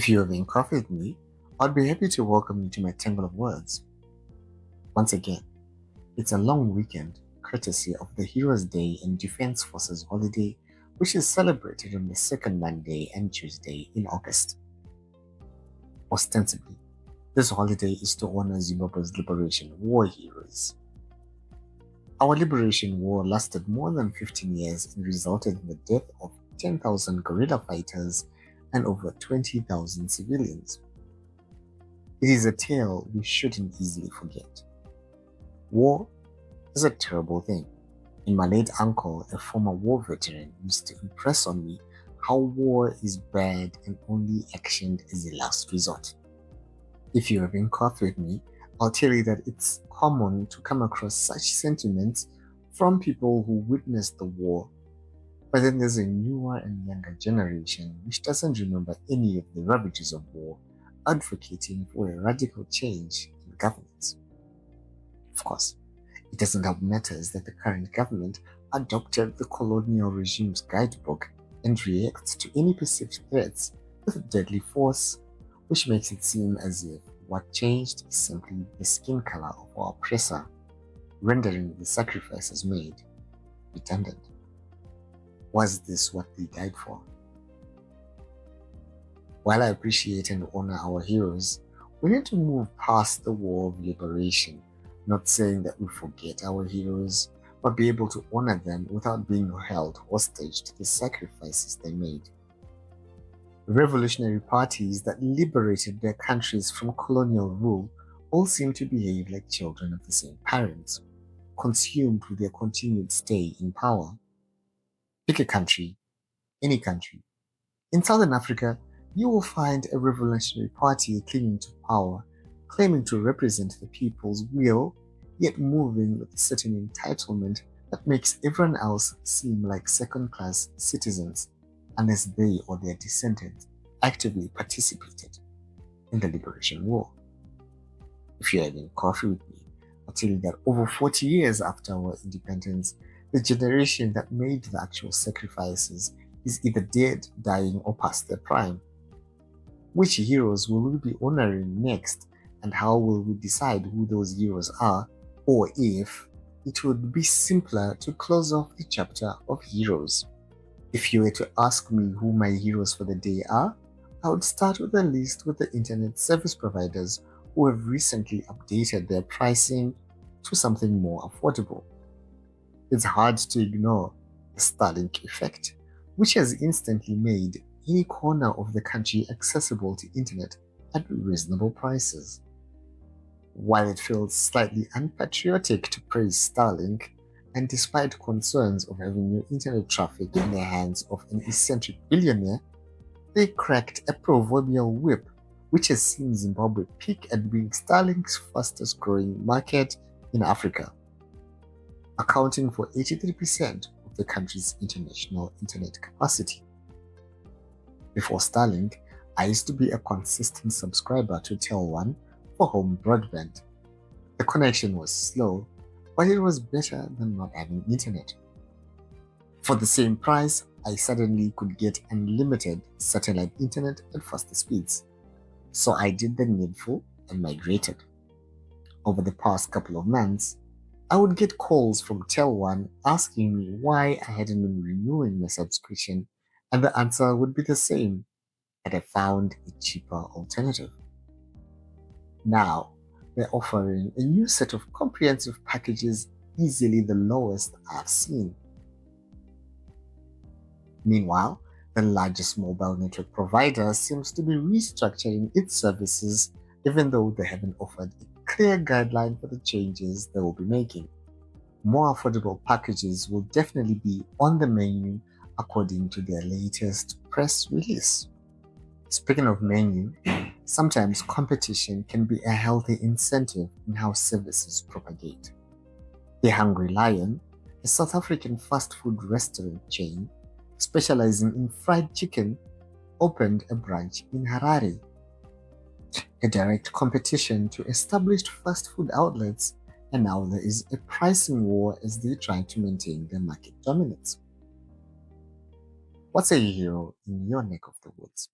If you have been coffee with me, I'd be happy to welcome you to my tangle of words. Once again, it's a long weekend, courtesy of the Heroes' Day and Defense Forces holiday, which is celebrated on the second Monday and Tuesday in August. Ostensibly, this holiday is to honor Zimbabwe's liberation war heroes. Our liberation war lasted more than 15 years and resulted in the death of 10,000 guerrilla fighters and over 20,000 civilians. It is a tale we shouldn't easily forget. War is a terrible thing, and my late uncle, a former war veteran, used to impress on me how war is bad and only actioned as a last resort. If you have been coffee with me, I'll tell you that it's common to come across such sentiments from people who witnessed the war, but then there's a newer and younger generation which doesn't remember any of the ravages of war, advocating for a radical change in governance. Of course, it doesn't help matters that the current government adopted the colonial regime's guidebook and reacts to any perceived threats with deadly force, which makes it seem as if what changed is simply the skin color of our oppressor, rendering the sacrifices made redundant. Was this what they died for? While I appreciate and honor our heroes, we need to move past the war of liberation, not saying that we forget our heroes, but be able to honor them without being held hostage to the sacrifices they made. Revolutionary parties that liberated their countries from colonial rule all seem to behave like children of the same parents, consumed with their continued stay in power. Pick a country, any country. In Southern Africa, you will find a revolutionary party clinging to power, claiming to represent the people's will, yet moving with a certain entitlement that makes everyone else seem like second-class citizens, unless they or their descendants actively participated in the Liberation War. If you're having coffee with me, I'll tell you that over 40 years after our independence, the generation that made the actual sacrifices is either dead, dying, or past their prime. Which heroes will we be honoring next, and how will we decide who those heroes are, or if it would be simpler to close off the chapter of heroes? If you were to ask me who my heroes for the day are, I would start with a list with the internet service providers who have recently updated their pricing to something more affordable. It's hard to ignore the starlink effect, which has instantly made any corner of the country accessible to internet at reasonable prices. While it feels slightly unpatriotic to praise Starlink, and despite concerns of having new internet traffic in the hands of an eccentric billionaire, they cracked a proverbial whip, which has seen Zimbabwe peak at being Starlink's fastest growing market in Africa, accounting for 83% of the country's international internet capacity. Before Starlink, I used to be a consistent subscriber to Tel1 for home broadband. The connection was slow, but it was better than not having internet. For the same price, I suddenly could get unlimited satellite internet at faster speeds. So I did the needful and migrated. Over the past couple of months, I would get calls from Tel1 asking me why I hadn't been renewing my subscription, and the answer would be the same, that I found a cheaper alternative. Now, they're offering a new set of comprehensive packages, easily the lowest I've seen. Meanwhile, the largest mobile network provider seems to be restructuring its services, even though they haven't offered a clear guideline for the changes they will be making. More affordable packages will definitely be on the menu according to their latest press release. Speaking of menu, sometimes competition can be a healthy incentive in how services propagate. The Hungry Lion, a South African fast food restaurant chain specializing in fried chicken, opened a branch in Harare, a direct competition to established fast food outlets, and now there is a pricing war as they try to maintain their market dominance. What's a hero in your neck of the woods?